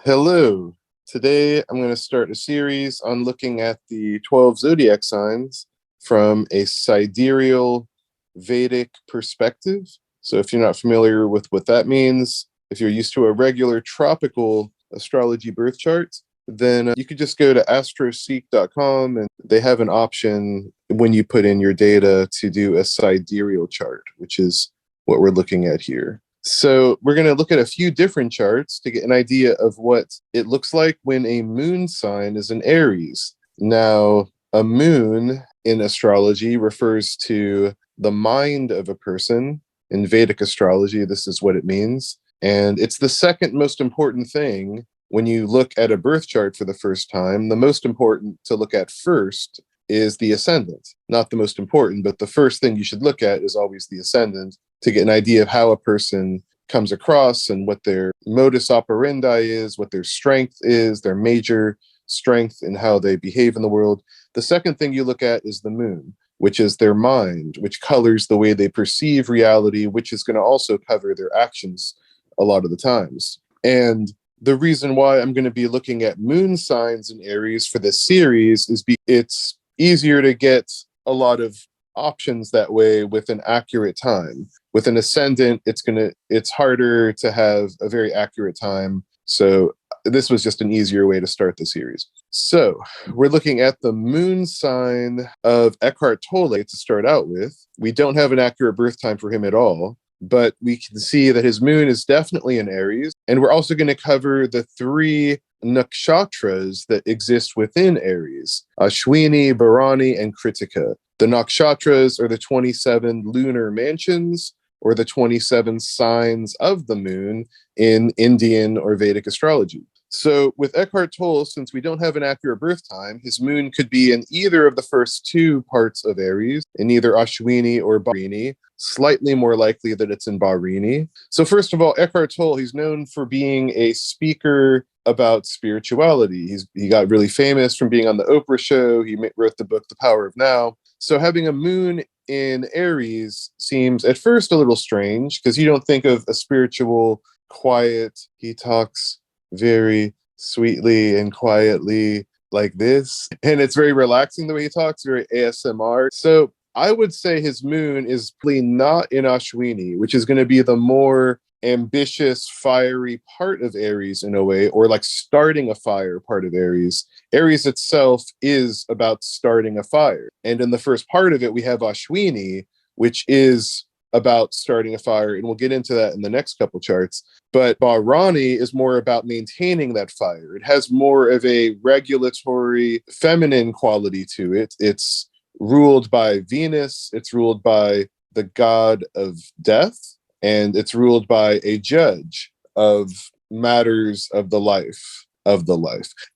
Hello. Today I'm going to start a series on looking at the 12 zodiac signs from a sidereal Vedic perspective. So if you're not familiar with what that means, if you're used to a regular tropical astrology birth chart, then you could just go to astroseek.com and they have an option when you put in your data to do a sidereal chart, which is what we're looking at here. So we're going to look at a few different charts to get an idea of what it looks like when a moon sign is in Aries. Now, a moon in astrology refers to the mind of a person. In Vedic astrology, this is what it means. And it's the second most important thing when you look at a birth chart for the first time. The most important to look at first is the ascendant. Not the most important, but the first thing you should look at is always the ascendant, to get an idea of how a person comes across and what their modus operandi is, what their strength is, their major strength, and how they behave in the world. The second thing you look at is the moon, which is their mind, which colors the way they perceive reality, which is going to also cover their actions a lot of the times. And the reason why I'm going to be looking at moon signs in Aries for this series is it's easier to get a lot of options that way with an accurate time. With an ascendant, it's harder to have a very accurate time. So this was just an easier way to start the series. So we're looking at the moon sign of Eckhart Tolle to start out with. We don't have an accurate birth time for him at all, but we can see that his moon is definitely in Aries. And we're also going to cover the three Nakshatras that exist within Aries: Ashwini, Bharani, and Krittika. The Nakshatras are the 27 lunar mansions, or the 27 signs of the moon in Indian or Vedic astrology. So with Eckhart Tolle, since we don't have an accurate birth time, his moon could be in either of the first two parts of Aries, in either Ashwini or Bharani. Slightly more likely that it's in Bharani. So first of all, Eckhart Tolle, he's known for being a speaker about spirituality. He got really famous from being on the Oprah show. He wrote the book, The Power of Now. So having a moon in Aries seems at first a little strange, because you don't think of a spiritual, quiet, he talks very sweetly and quietly like this. And it's very relaxing the way he talks, very ASMR. So I would say his moon is probably not in Ashwini, which is going to be the more ambitious, fiery part of Aries in a way, or like starting a fire part of Aries. Aries itself is about starting a fire. And in the first part of it, we have Ashwini, which is about starting a fire. And we'll get into that in the next couple charts. But Bharani is more about maintaining that fire. It has more of a regulatory, feminine quality to it. It's ruled by Venus. It's ruled by the god of death. And it's ruled by a judge of matters of the life.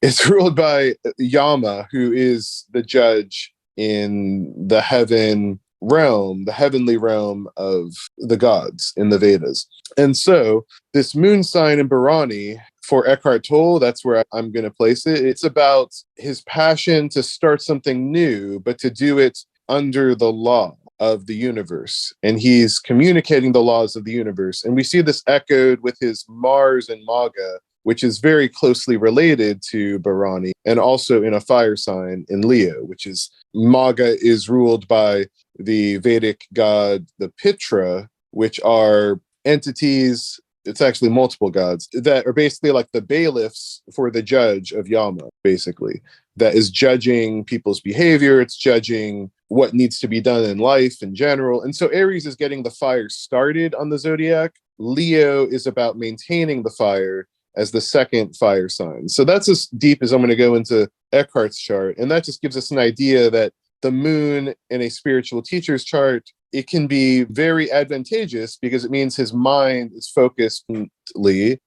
It's ruled by Yama, who is the judge in the heavenly realm of the gods in the Vedas. And so this moon sign in Bharani for Eckhart Tolle, that's where I'm going to place it. It's about his passion to start something new, but to do it under the law of the universe. And he's communicating the laws of the universe. And we see this echoed with his Mars and Maga, which is very closely related to Bharani, and also in a fire sign in Leo, which is Maga is ruled by the Vedic god, the Pitra, which are entities, it's actually multiple gods, that are basically like the bailiffs for the judge of Yama, basically, that is judging people's behavior. It's judging what needs to be done in life in general. And so Aries is getting the fire started on the zodiac. Leo is about maintaining the fire as the second fire sign. So that's as deep as I'm going to go into Eckhart's chart. And that just gives us an idea that the moon in a spiritual teacher's chart, it can be very advantageous because it means his mind is focused very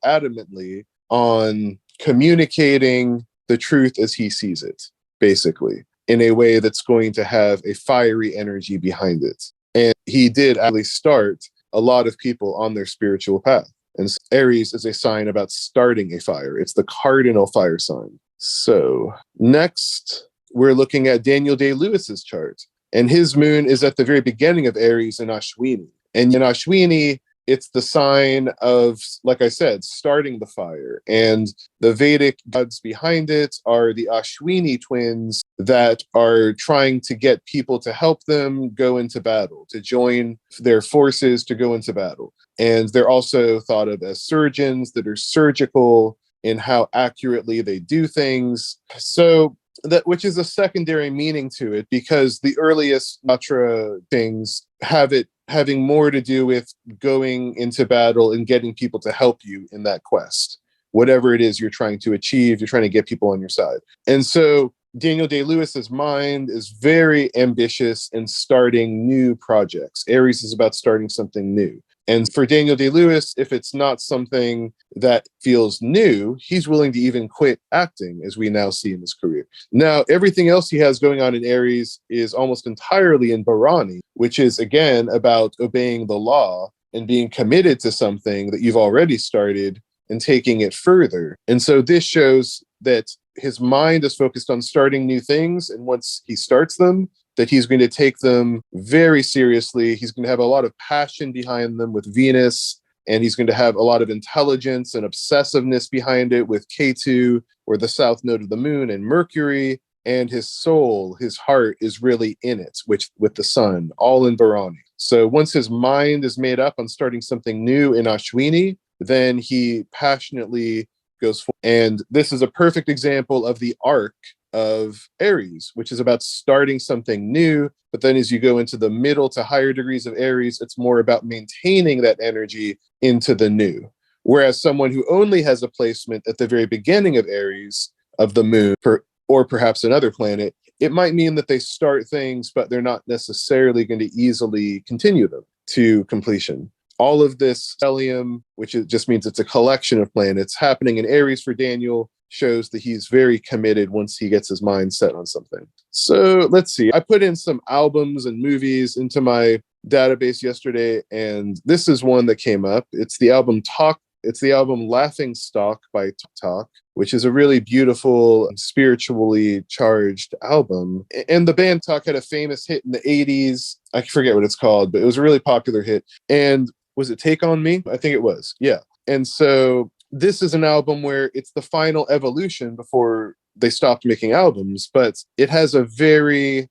adamantly on communicating the truth as he sees it, basically, in a way that's going to have a fiery energy behind it. And he did actually start a lot of people on their spiritual path. And Aries is a sign about starting a fire. It's the cardinal fire sign. So next, we're looking at Daniel Day-Lewis's chart. And his moon is at the very beginning of Aries in Ashwini. And in Ashwini, it's the sign of, like I said, starting the fire. And the Vedic gods behind it are the Ashwini twins that are trying to get people to help them go into battle, to join their forces to go into battle. And they're also thought of as surgeons that are surgical in how accurately they do things. So that, which is a secondary meaning to it, because the earliest mantra things have it having more to do with going into battle and getting people to help you in that quest, whatever it is you're trying to achieve. You're trying to get people on your side. And so Daniel Day-Lewis's mind is very ambitious in starting new projects. Aries is about starting something new. And for Daniel Day-Lewis, if it's not something that feels new, he's willing to even quit acting, as we now see in his career. Now, everything else he has going on in Aries is almost entirely in Bharani, which is, again, about obeying the law and being committed to something that you've already started and taking it further. And so this shows that his mind is focused on starting new things. And once he starts them, that he's going to take them very seriously. He's going to have a lot of passion behind them with Venus, and he's going to have a lot of intelligence and obsessiveness behind it with Ketu, or the south node of the moon, and Mercury. And his soul, his heart, is really in it, which with the sun, all in Bharani. So once his mind is made up on starting something new in Ashwini, then he passionately goes forward. And this is a perfect example of the arc of Aries, which is about starting something new. But then as you go into the middle to higher degrees of Aries, it's more about maintaining that energy into the new. Whereas someone who only has a placement at the very beginning of Aries, of the moon, or perhaps another planet, it might mean that they start things, but they're not necessarily going to easily continue them to completion. All of this stellium, which just means it's a collection of planets, happening in Aries for Daniel, shows that he's very committed once he gets his mind set on something. So let's see. I put in some albums and movies into my database yesterday, and this is one that came up. It's the album Laughing Stock by Talk, which is a really beautiful, spiritually charged album. And the band Talk had a famous hit in the 80s. I forget what it's called, but it was a really popular hit. And was it Take On Me? I think it was. Yeah. And so this is an album where it's the final evolution before they stopped making albums, but it has an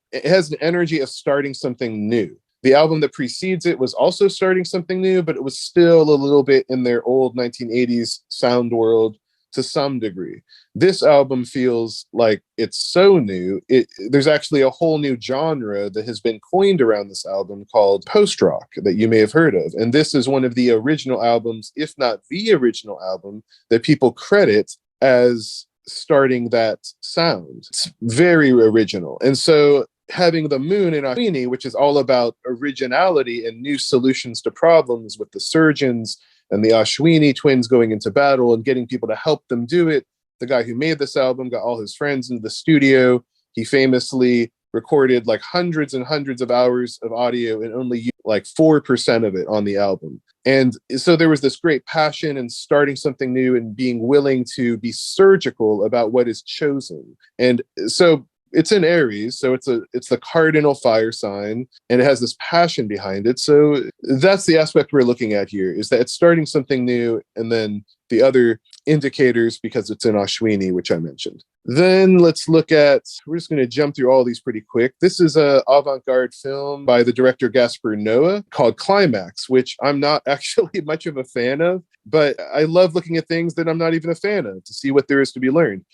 energy of starting something new. The album that precedes it was also starting something new, but it was still a little bit in their old 1980s sound world to some degree. This album feels like it's so new. There's actually a whole new genre that has been coined around this album called post-rock that you may have heard of. And this is one of the original albums, if not the original album, that people credit as starting that sound. It's very original. And so having the moon in Ashwini, which is all about originality and new solutions to problems with the surgeons and the Ashwini twins going into battle and getting people to help them do it. The guy who made this album got all his friends into the studio. He famously recorded like hundreds and hundreds of hours of audio and only used like 4% of it on the album. And so there was this great passion in starting something new and being willing to be surgical about what is chosen. And so it's in Aries, so it's the cardinal fire sign, and it has this passion behind it. So that's the aspect we're looking at here, is that it's starting something new, and then the other indicators, because it's in Ashwini, which I mentioned. Then let's look at, we're just going to jump through all these pretty quick. This is an avant-garde film by the director Gaspar Noé called Climax, which I'm not actually much of a fan of, but I love looking at things that I'm not even a fan of to see what there is to be learned.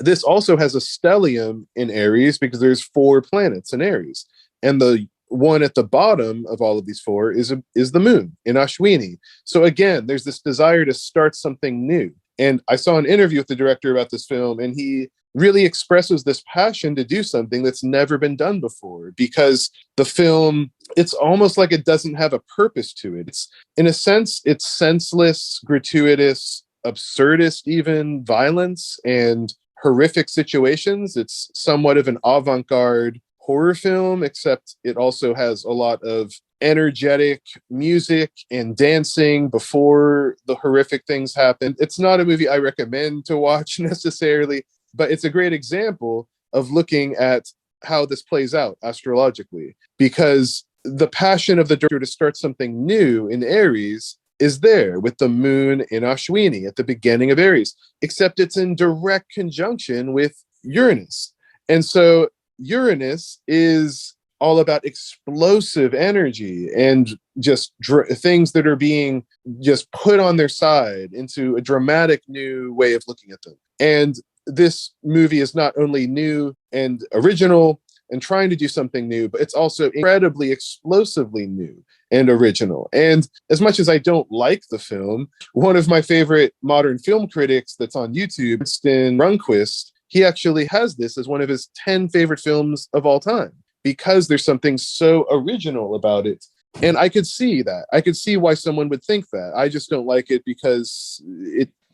This also has a stellium in Aries because there's 4 planets in Aries. And the one at the bottom of all of these 4 is the moon in Ashwini. So again, there's this desire to start something new. And I saw an interview with the director about this film, and he really expresses this passion to do something that's never been done before, because the film, it's almost like it doesn't have a purpose to it. It's, in a sense, it's senseless, gratuitous, absurdist, even violence and horrific situations. It's somewhat of an avant-garde horror film, except it also has a lot of energetic music and dancing before the horrific things happen. It's not a movie I recommend to watch necessarily, but it's a great example of looking at how this plays out astrologically, because the passion of the director to start something new in Aries is there with the moon in Ashwini at the beginning of Aries, except it's in direct conjunction with Uranus. And so Uranus is all about explosive energy and just things that are being just put on their side into a dramatic new way of looking at them. And this movie is not only new and original and trying to do something new, but it's also incredibly explosively new and original. And as much as I don't like the film, one of my favorite modern film critics that's on YouTube, Sten Runquist, he actually has this as one of his 10 favorite films of all time because there's something so original about it. And I could see that. I could see why someone would think that. I just don't like it because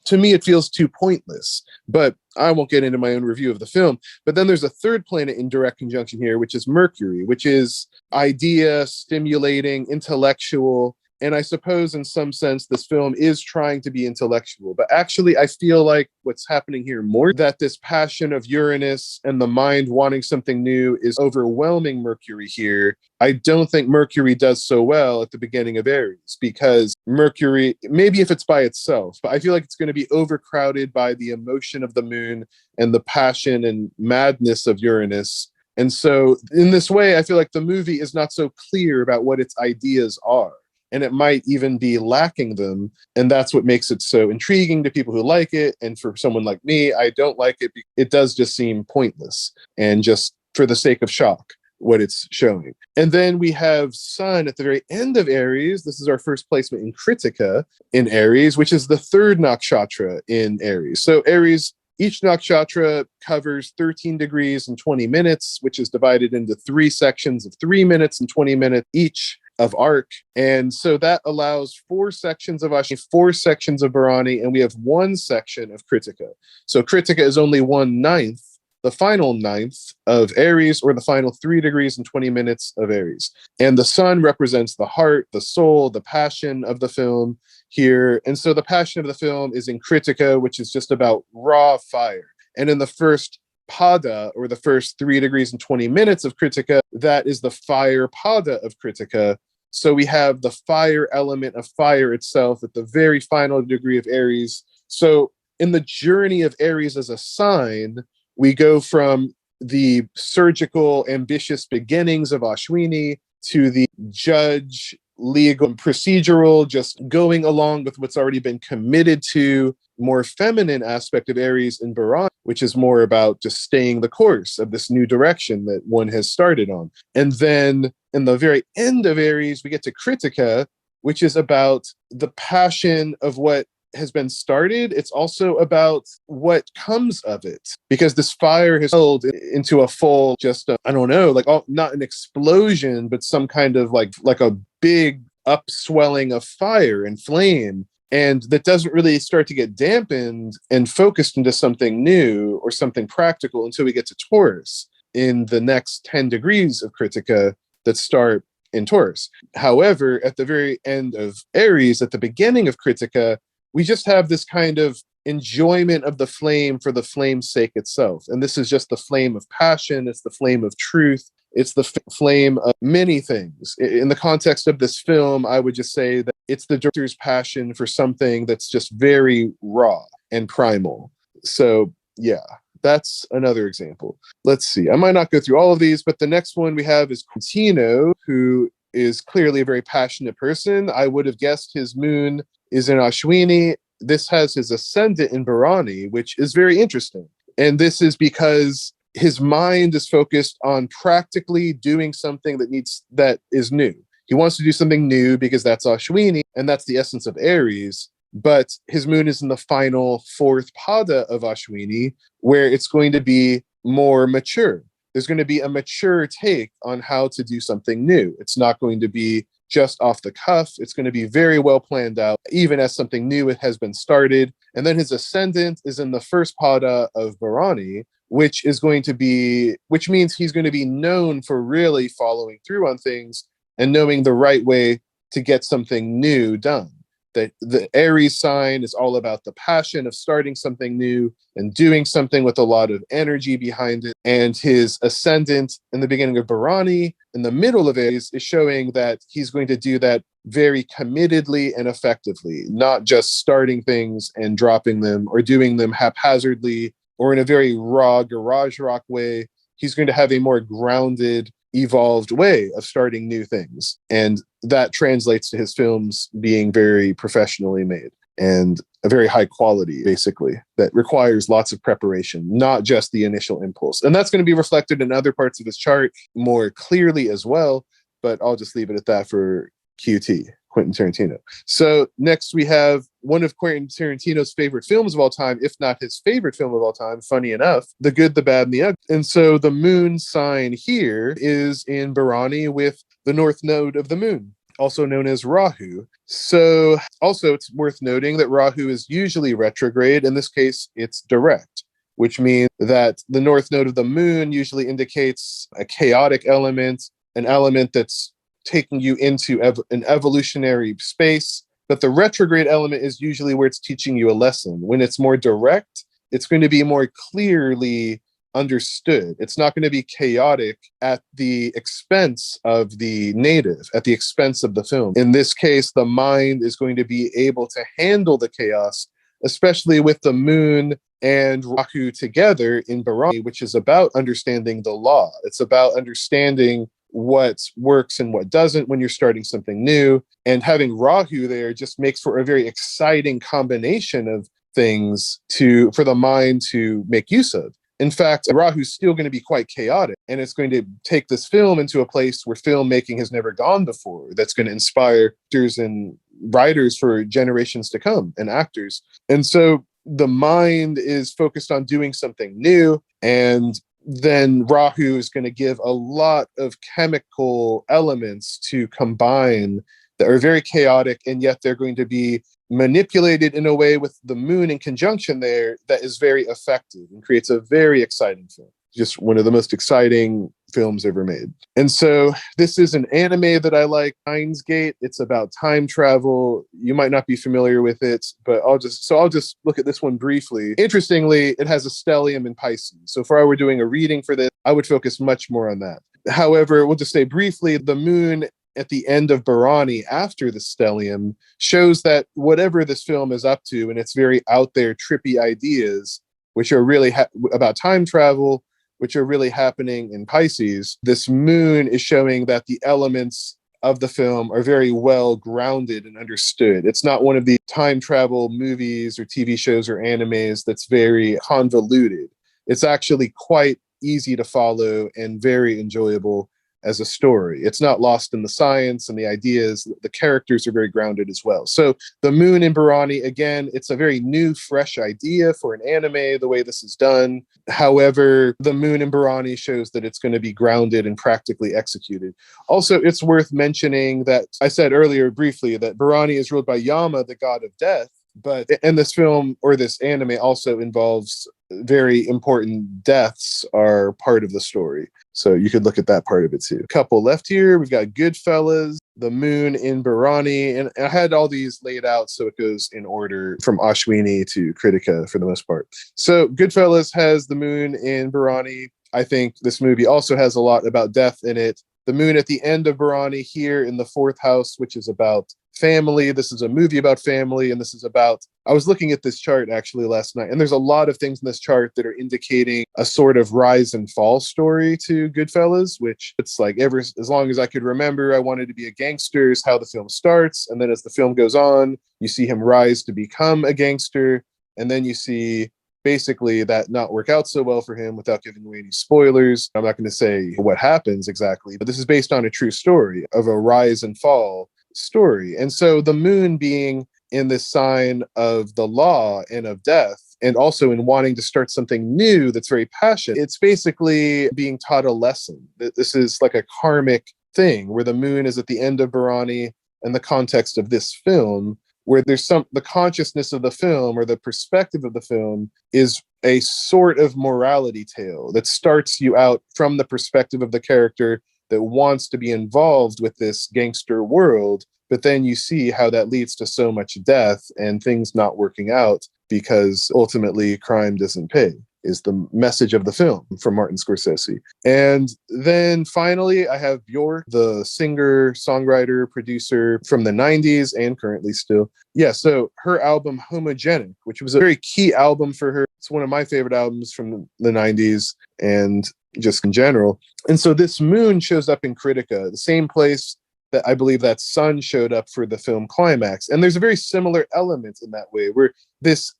to me, it feels too pointless. But I won't get into my own review of the film. But then there's a third planet in direct conjunction here, which is Mercury, which is idea, stimulating, intellectual. And I suppose in some sense, this film is trying to be intellectual. But actually, I feel like what's happening here more, that this passion of Uranus and the mind wanting something new is overwhelming Mercury here. I don't think Mercury does so well at the beginning of Aries because Mercury, maybe if it's by itself, but I feel like it's going to be overcrowded by the emotion of the moon and the passion and madness of Uranus. And so in this way, I feel like the movie is not so clear about what its ideas are. And it might even be lacking them. And that's what makes it so intriguing to people who like it. And for someone like me, I don't like it. It does just seem pointless and just for the sake of shock, what it's showing. And then we have Sun at the very end of Aries. This is our first placement in Krittika in Aries, which is the third nakshatra in Aries. So Aries, each nakshatra covers 13 degrees and 20 minutes, which is divided into 3 sections of 3 minutes and 20 minutes each of arc. And so that allows 4 sections of Ashwini, 4 sections of Bharani, and we have 1 section of Krittika. So Krittika is only 1/9, the final 9th of Aries, or the final 3 degrees and 20 minutes of Aries. And the sun represents the heart, the soul, the passion of the film here. And so the passion of the film is in Krittika, which is just about raw fire. And in the first pada, or the first 3 degrees and 20 minutes of Krittika, that is the fire pada of Krittika. So we have the fire element of fire itself at the very final degree of Aries. So in the journey of Aries as a sign, we go from the surgical, ambitious beginnings of Ashwini to the judge, legal, and procedural, just going along with what's already been committed to, more feminine aspect of Aries in Bharani, which is more about just staying the course of this new direction that one has started on. And then in the very end of Aries, we get to Krittika, which is about the passion of what has been started. It's also about what comes of it, because this fire has held into a full, just I don't know, like not an explosion, but some kind of like a big upswelling of fire and flame. And that doesn't really start to get dampened and focused into something new or something practical until we get to Taurus in the next 10 degrees of Krittika that start in Taurus. However, at the very end of Aries, at the beginning of Krittika, we just have this kind of enjoyment of the flame for the flame's sake itself. And this is just the flame of passion. It's the flame of truth. It's the flame of many things. In the context of this film, I would just say that it's the director's passion for something that's just very raw and primal. So yeah, that's another example. Let's see. I might not go through all of these, but the next one we have is Tarantino, who is clearly a very passionate person. I would have guessed his moon is in Ashwini. This has his ascendant in Bharani, which is very interesting. And this is because his mind is focused on practically doing something that is new. He wants to do something new because that's Ashwini, and that's the essence of Aries. But his moon is in the final 4th pada of Ashwini, where it's going to be more mature. There's going to be a mature take on how to do something new. It's not going to be just off the cuff. It's going to be very well planned out, even as something new has been started. And then his ascendant is in the 1st pada of Bharani, which means he's going to be known for really following through on things and knowing the right way to get something new done. The Aries sign is all about the passion of starting something new and doing something with a lot of energy behind it. And his ascendant in the beginning of Bharani, in the middle of Aries, is showing that he's going to do that very committedly and effectively, not just starting things and dropping them or doing them haphazardly or in a very raw garage rock way. He's going to have a more grounded, evolved way of starting new things. And that translates to his films being very professionally made and a very high quality, basically, that requires lots of preparation, not just the initial impulse. And that's going to be reflected in other parts of his chart more clearly as well. But I'll just leave it at that for QT, Quentin Tarantino. So next we have one of Quentin Tarantino's favorite films of all time, if not his favorite film of all time, funny enough, The Good, the Bad, and the Ugly. And so the moon sign here is in Bharani with the north node of the moon, also known as Rahu. So also it's worth noting that Rahu is usually retrograde. In this case, it's direct, which means that the north node of the moon usually indicates a chaotic element, an element that's taking you into an evolutionary space. But the retrograde element is usually where it's teaching you a lesson. When it's more direct, it's going to be more clearly understood. It's not going to be chaotic at the expense of the native, at the expense of the film. In this case, the mind is going to be able to handle the chaos, especially with the moon and Rahu together in Bharani, which is about understanding the law. It's about understanding what works and what doesn't when you're starting something new. And having Rahu there just makes for a very exciting combination of things for the mind to make use of. In fact, Rahu's still going to be quite chaotic, and it's going to take this film into a place where filmmaking has never gone before. That's going to inspire actors and writers for generations to come, and actors. And so the mind is focused on doing something new, and then Rahu is going to give a lot of chemical elements to combine that are very chaotic, and yet they're going to be manipulated in a way with the moon in conjunction there that is very effective and creates a very exciting film. Just one of the most exciting films ever made. And so this is an anime that I like, Steins. It's about time travel. You might not be familiar with it, but I'll just look at this one briefly. Interestingly, it has a stellium in Pisces. So if I were doing a reading for this, I would focus much more on that. However, we'll just say briefly, the moon at the end of Bharani after the stellium shows that whatever this film is up to, and its very out there trippy ideas, which are really about time travel, which are really happening in Pisces, this moon is showing that the elements of the film are very well grounded and understood. It's not one of the time travel movies or TV shows or animes that's very convoluted. It's actually quite easy to follow and very enjoyable as a story. It's not lost in the science and the ideas. The characters are very grounded as well. So the moon in Bharani, again, it's a very new, fresh idea for an anime, the way this is done. However, the moon in Bharani shows that it's going to be grounded and practically executed. Also, it's worth mentioning that I said earlier briefly that Bharani is ruled by Yama, the god of death. But in this film or this anime also involves very important deaths are part of the story. So you could look at that part of it too. A couple left here. We've got Goodfellas, the moon in Bharani. And I had all these laid out so it goes in order from Ashwini to Krittika for the most part. So Goodfellas has the moon in Bharani. I think this movie also has a lot about death in it. The moon at the end of Bharani here in the fourth house, which is about family. This is a movie about family, and this is about, I was looking at this chart actually last night, and there's a lot of things in this chart that are indicating a sort of rise and fall story to Goodfellas, which it's like as long as I could remember, I wanted to be a gangster is how the film starts. And then as the film goes on, you see him rise to become a gangster. And then you see basically that not work out so well for him without giving away any spoilers. I'm not going to say what happens exactly, but this is based on a true story of a rise and fall story. And so the moon being in this sign of the law and of death, and also in wanting to start something new that's very passionate, it's basically being taught a lesson. This is like a karmic thing where the moon is at the end of Bharani and the context of this film, where there's the consciousness of the film or the perspective of the film is a sort of morality tale that starts you out from the perspective of the character that wants to be involved with this gangster world, But then you see how that leads to so much death and things not working out because ultimately crime doesn't pay, is the message of the film from Martin Scorsese. And then finally, I have Bjork, the singer, songwriter, producer from the 90s and currently still. Yeah, so her album Homogenic, which was a very key album for her. It's one of my favorite albums from the 90s and just in general. And so this moon shows up in Kritika, the same place that I believe that sun showed up for the film Climax. And there's a very similar element in that way, where this,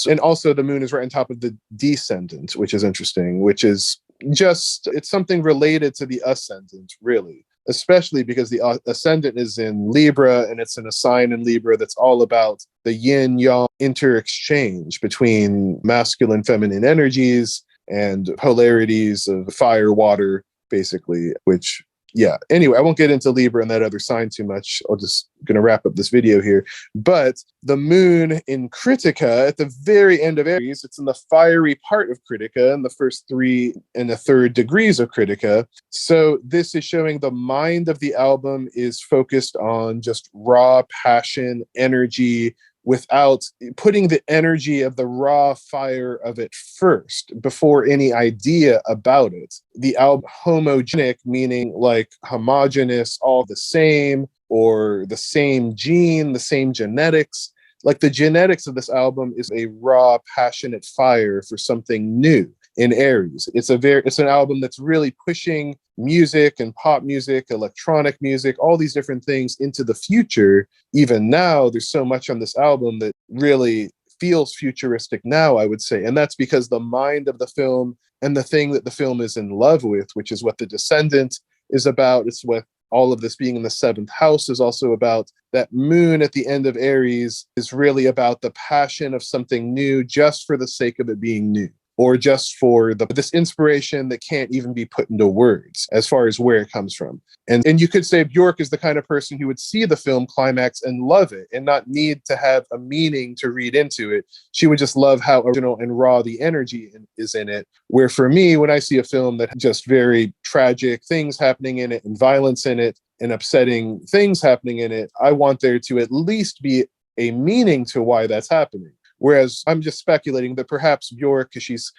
and also the moon is right on top of the descendant, which is interesting, which is just, it's something related to the ascendant, really, especially because the ascendant is in Libra, and it's in a sign in Libra that's all about the yin yang inter-exchange between masculine, feminine energies and polarities of fire, water, basically, which, yeah. Anyway, I won't get into Libra and that other sign too much. I'll just going to wrap up this video here. But the moon in Krittika at the very end of Aries, it's in the fiery part of Krittika in the first 3 and a third degrees of Krittika. So this is showing the mind of the album is focused on just raw passion, energy, without putting the energy of the raw fire of it first before any idea about it. The album homogenic, meaning like homogeneous, all the same, or the same gene, the same genetics. Like the genetics of this album is a raw, passionate fire for something new in Aries. It's an album that's really pushing music and pop music, electronic music, all these different things into the future. Even now, there's so much on this album that really feels futuristic now, I would say. And that's because the mind of the film and the thing that the film is in love with, which is what The Descendant is about. It's what all of this being in the 7th house is also about. That moon at the end of Aries is really about the passion of something new just for the sake of it being new, or just for this inspiration that can't even be put into words as far as where it comes from. And you could say Bjork is the kind of person who would see the film Climax and love it and not need to have a meaning to read into it. She would just love how original and raw the energy is in it. Where for me, when I see a film that has just very tragic things happening in it and violence in it and upsetting things happening in it, I want there to at least be a meaning to why that's happening. Whereas I'm just speculating that perhaps Bjork, because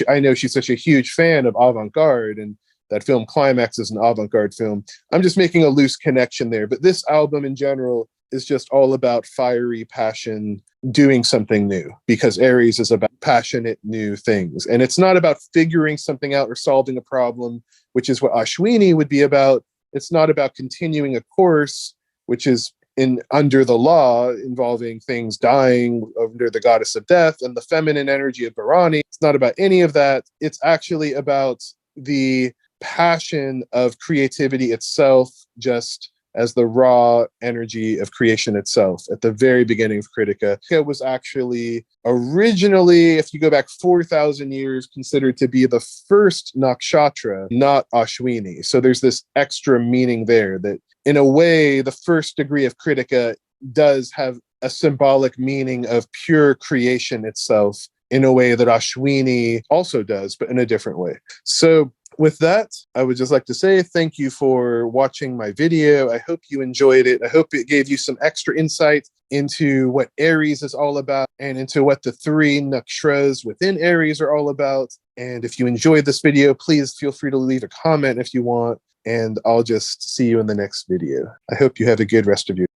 I know she's such a huge fan of avant-garde, and that film Climax is an avant-garde film. I'm just making a loose connection there. But this album in general is just all about fiery passion, doing something new, because Aries is about passionate new things. And it's not about figuring something out or solving a problem, which is what Ashwini would be about. It's not about continuing a course, which is under the law, involving things dying under the goddess of death and the feminine energy of Bharani. It's not about any of that. It's actually about the passion of creativity itself, just as the raw energy of creation itself at the very beginning of Kritika. It was actually originally, if you go back 4,000 years, considered to be the first nakshatra, not Ashwini. So there's this extra meaning there that, in a way, the first degree of Kritika does have a symbolic meaning of pure creation itself in a way that Ashwini also does, but in a different way. So with that, I would just like to say thank you for watching my video. I hope you enjoyed it. I hope it gave you some extra insight into what Aries is all about and into what the 3 nakshatras within Aries are all about. And if you enjoyed this video, please feel free to leave a comment if you want, and I'll just see you in the next video. I hope you have a good rest of your